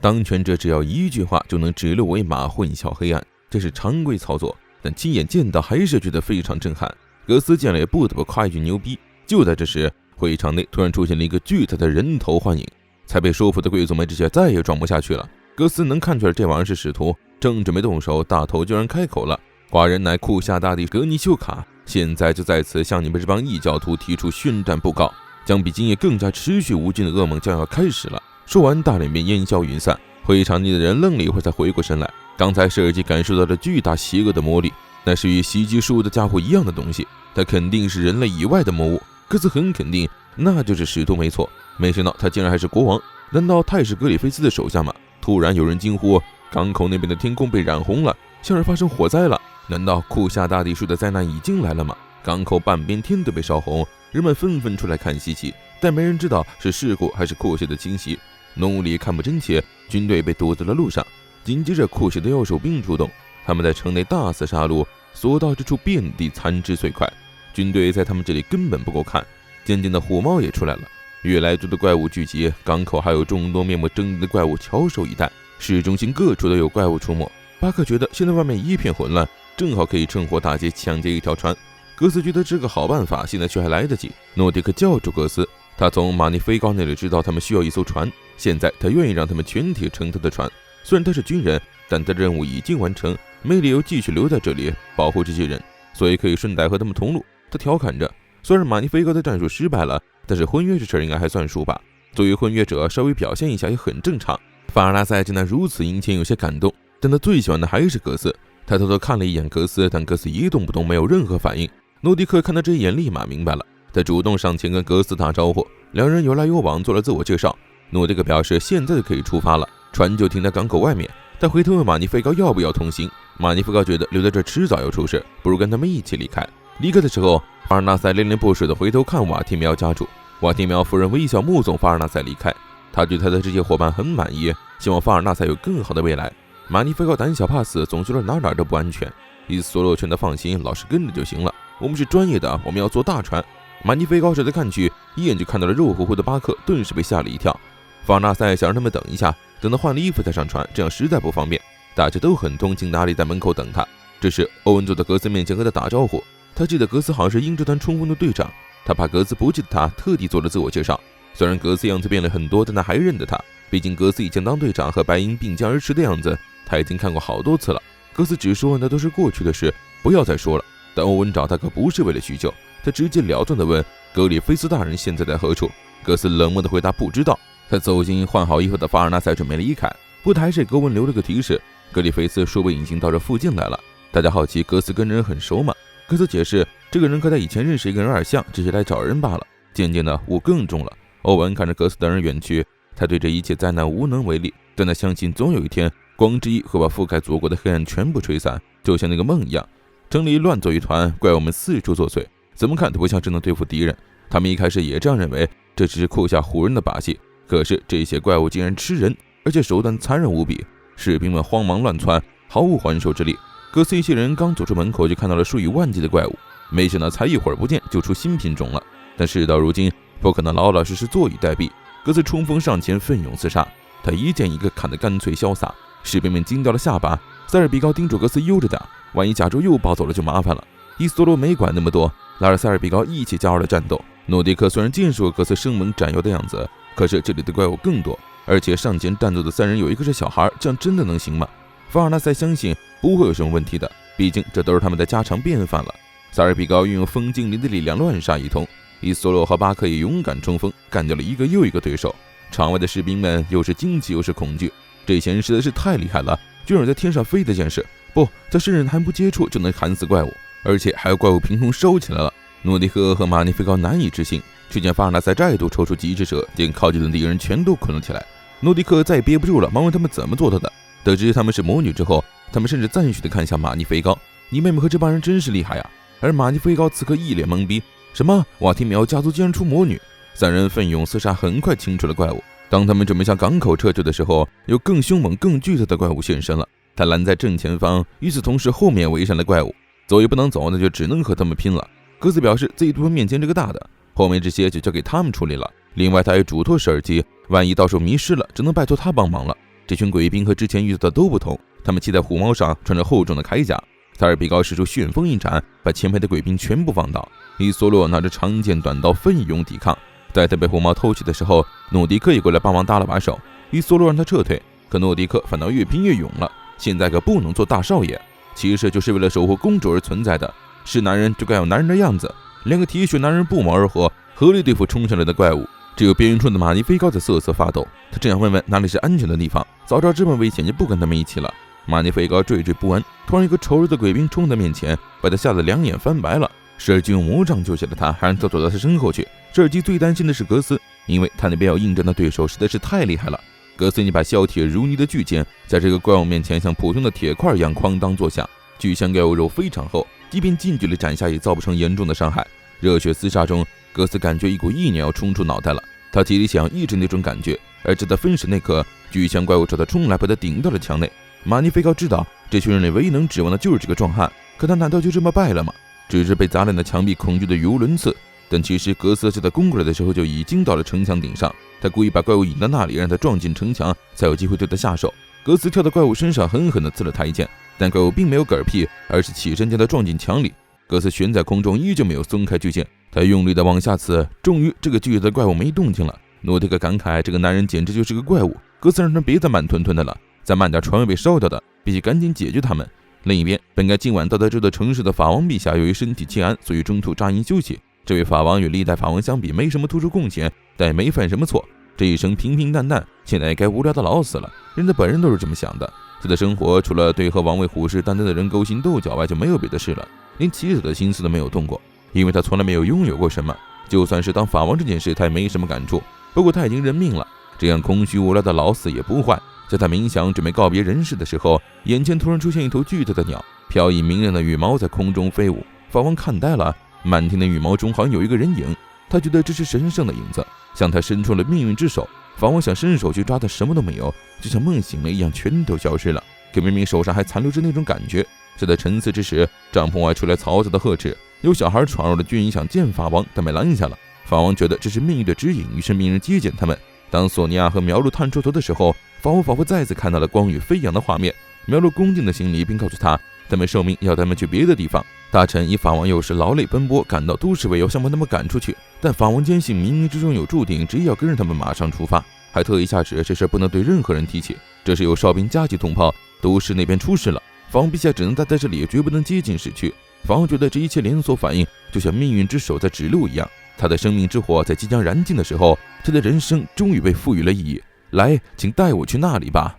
当权者只要一句话就能指鹿为马，混淆黑暗，这是常规操作，但亲眼见到还是觉得非常震撼。格斯见了也不得不夸一句牛逼。就在这时，会场内突然出现了一个巨大的人头幻影，才被说服的贵族们这些再也装不下去了。格斯能看出来这玩意儿是使徒，正准备动手，大头居然开口了：“寡人乃库夏大帝格尼修卡，现在就在此向你们这帮异教徒提出宣战布告，将比今夜更加持续无尽的噩梦将要开始了。”说完，大脸便烟消云散。会场内的人愣了一会儿才回过神来，刚才设计感受到了巨大邪恶的魔力，那是与袭击术的家伙一样的东西，它肯定是人类以外的魔物。格斯很肯定那就是使徒没错，没想到他竟然还是国王，难道他也是格里菲斯的手下吗？突然有人惊呼，港口那边的天空被染红了，像是发生火灾了。难道库夏大帝说的灾难已经来了吗？港口半边天都被烧红，人们纷纷出来看稀奇，但没人知道是事故还是库谢的侵袭。浓雾里看不真切，军队被堵在了路上。紧接着库谢的右手兵出动，他们在城内大肆杀戮，所到之处遍地残肢碎块。军队在他们这里根本不够看，渐渐的虎猫也出来了，越来越多的怪物聚集，港口还有众多面目狰狞的怪物翘首以待，市中心各处都有怪物出没。巴克觉得现在外面一片混乱，正好可以趁火打劫抢劫一条船。格斯觉得这个好办法，现在却还来得及。诺迪克叫住格斯，他从马尼菲高那里知道他们需要一艘船，现在他愿意让他们全体乘他的船。虽然他是军人，但他的任务已经完成，没理由继续留在这里保护这些人，所以可以顺带和他们同路。他调侃着，虽然马尼菲高的战术失败了，但是婚约这事应该还算数吧，作为婚约者稍微表现一下也很正常。法尔纳塞见他如此殷勤，有些感动，但他最喜欢的还是格斯。他偷偷看了一眼格斯，但格斯一动不动，没有任何反应。诺迪克看到这一眼立马明白了，他主动上前跟格斯打招呼，两人有来有往，做了自我介绍。诺迪克表示现在就可以出发了，船就停在港口外面。他回头问马尼菲高要不要同行，马尼菲高觉得留在这迟早要出事，不如跟他们一起离开。离开的时候，法尔纳塞恋恋不舍地回头看瓦提苗家主。瓦提苗夫人微笑目送法尔纳塞离开，他对他的这些伙伴很满意，希望法尔纳塞有更好的未来。马尼菲高胆小怕死，总觉得哪都不安全。伊斯索洛劝他放心，老实跟着就行了，我们是专业的，我们要坐大船。马尼菲高这才看去，一眼就看到了肉乎乎的巴克，顿时被吓了一跳。法尔纳塞想让他们等一下，等他换了衣服再上船，这样实在不方便。大家都很同情哪里，在门口等他。这时欧文坐在格斯面前和他打招呼，他记得格斯好像是鹰之团冲锋的队长，他怕格斯不记得他，特地做了自我介绍。虽然格斯样子变了很多，但他还认得他，毕竟格斯以前当队长和白鹰并肩而驰的样子，他已经看过好多次了。格斯只说那都是过去的事，不要再说了。但欧文找他可不是为了叙旧，他直截了当地问格里菲斯大人现在在何处。格斯冷漠地回答不知道。他走进换好衣服的法尔纳塞准备离开，不过还是给欧文留了个提示，格里菲斯说不定已经到这附近来了。大家好奇格斯跟人很熟吗？格斯解释，这个人和他以前认识一个人有点像，只是来找人罢了。渐渐的雾更重了，欧文看着格斯等人远去，他对这一切灾难无能为力，但他相信总有一天光之翼会把覆盖祖国的黑暗全部吹散，就像那个梦一样。城里乱作一团，怪物们四处作祟，怎么看都不像是能对付敌人。他们一开始也这样认为，这只是库夏唬人的把戏。可是这些怪物竟然吃人，而且手段残忍无比，士兵们慌忙乱窜，毫无还手之力。格斯一些人刚走出门口，就看到了数以万计的怪物，没想到才一会儿不见就出新品种了。但事到如今，不可能老老实实坐以待毙。格斯冲锋上前，奋勇厮杀，他一剑一个砍得干脆潇洒，士兵们惊掉了下巴。塞尔比高叮嘱格斯悠着点，万一甲胄又暴走了就麻烦了。伊斯多罗没管那么多，拉着塞尔比高一起加入了战斗。诺迪克虽然见识过格斯生猛斩妖的样子，可是这里的怪物更多，而且上前战斗的三人有一个是小孩，这样真的能行吗？法尔纳塞相信不会有什么问题的，毕竟这都是他们的家常便饭了。塞尔比高运用风精灵的力量乱杀一通，伊索洛和巴克也勇敢冲锋，干掉了一个又一个对手。场外的士兵们又是惊奇又是恐惧，这些人实在是太厉害了，居然在天上飞的件事，不，在身人还不接触就能砍死怪物，而且还有怪物凭空收起来了。诺迪克和马尼菲高难以置信，却见法尔纳塞再度抽出极致蛇，将靠近的敌人全都捆了起来。诺迪克再也憋不住了，忙问他们怎么做到的。得知他们是魔女之后，他们甚至赞许地看向马尼菲高：“你妹妹和这帮人真是厉害呀！”而马尼菲高此刻一脸懵逼：“什么？瓦提苗家族竟然出魔女？”三人奋勇厮杀，很快清除了怪物。当他们准备向港口撤退的时候，有更凶猛、更巨大的怪物现身了。他拦在正前方，与此同时，后面围上了怪物，走也不能走，那就只能和他们拼了。格斯表示自己突破面前这个大的，后面这些就交给他们处理了。另外，他也嘱托舍尔基，万一到时候迷失了，只能拜托他帮忙了。这群鬼兵和之前遇到的都不同，他们骑在虎毛上，穿着厚重的铠甲。塔尔比高使出旋风一斩，把前排的鬼兵全部放倒。伊索洛拿着长剑短刀奋勇抵抗。在他被虎毛偷袭的时候，诺迪克也过来帮忙搭了把手。伊索洛让他撤退，可诺迪克反倒越拼越勇了。现在可不能做大少爷，骑士就是为了守护公主而存在的，是男人就该有男人的样子。两个铁血男人不谋而合，合力对付冲上来的怪物。只有边缘处的马尼菲高在瑟瑟发抖，他正想问问哪里是安全的地方，早知道这么危险就不跟他们一起了。马尼菲高惴惴不安，突然一个丑陋的鬼兵冲他面前，把他吓得两眼翻白了。舍尔基用魔杖救下了他，还让他躲到他身后去。舍尔基最担心的是格斯，因为他那边要应战的对手实在是太厉害了。格斯那把削铁如泥的巨剑，在这个怪物面前像普通的铁块一样哐当作响。巨象怪物肉非常厚，即便近距离斩下也造不成严重的伤害。热血厮杀中，格斯感觉一股意念要冲出脑袋了，他极力想要抑制那种感觉，而就在分神那刻，巨象怪物朝他冲来，把他顶到了墙内。马尼菲高知道这群人里唯一能指望的就是这个壮汉，可他难道就这么败了吗？只是被砸烂的墙壁恐惧的语无伦次。但其实格斯就在攻过来的时候就已经到了城墙顶上，他故意把怪物引到那里，让他撞进城墙，才有机会对他下手。格斯跳到怪物身上，狠狠地刺了他一剑，但怪物并没有嗝屁，而是起身将他撞进墙里。格斯悬在空中，依旧没有松开巨剑，他用力地往下刺，终于这个巨大的怪物没动静了。诺迪克感慨，这个男人简直就是个怪物。格斯让他别再慢吞吞的了，再慢点船会被烧掉的，必须赶紧解决他们。另一边，本该今晚到达这座城市的法王陛下由于身体欠安，所以中途扎营休息。这位法王与历代法王相比没什么突出贡献，但也没犯什么错，这一生平平淡淡，现在该无聊的老死了。人家本人都是这么想的，他的生活除了对和王位虎视眈眈的人勾心斗角外，就没有别的事了，连妻子的心思都没有动过，因为他从来没有拥有过什么。就算是当法王这件事，他也没什么感触。不过他已经认命了，这样空虚无聊的老死也不坏。在他冥想准备告别人世的时候，眼前突然出现一头巨大的鸟，飘逸明亮的羽毛在空中飞舞。法王看呆了，漫天的羽毛中好像有一个人影，他觉得这是神圣的影子，向他伸出了命运之手。法王想伸手去抓，他什么都没有，就像梦醒了一样，全都消失了。可明明手上还残留着那种感觉。就在沉思之时，帐篷外传来嘈杂的呵斥，有小孩闯入了军营想见法王，但被拦下了。法王觉得这是命运的指引，于是命人接见他们。当索尼娅和苗路探出头的时候，法王仿佛再次看到了光与飞扬的画面。苗路恭敬地行礼，并告诉他们受命要他们去别的地方。大臣以法王有时劳累奔波赶到都市为由，想把他们赶出去，但法王坚信冥冥之中有注定，执意要跟着他们马上出发，还特意下旨这事不能对任何人提起。这时有哨兵加急通报，都市那边出事了，法王陛下只能待在这里，绝不能接近市区。法王觉得这一切连锁反应就像命运之手在指路一样，他的生命之火在即将燃尽的时候，他的人生终于被赋予了意义。来，请带我去那里吧。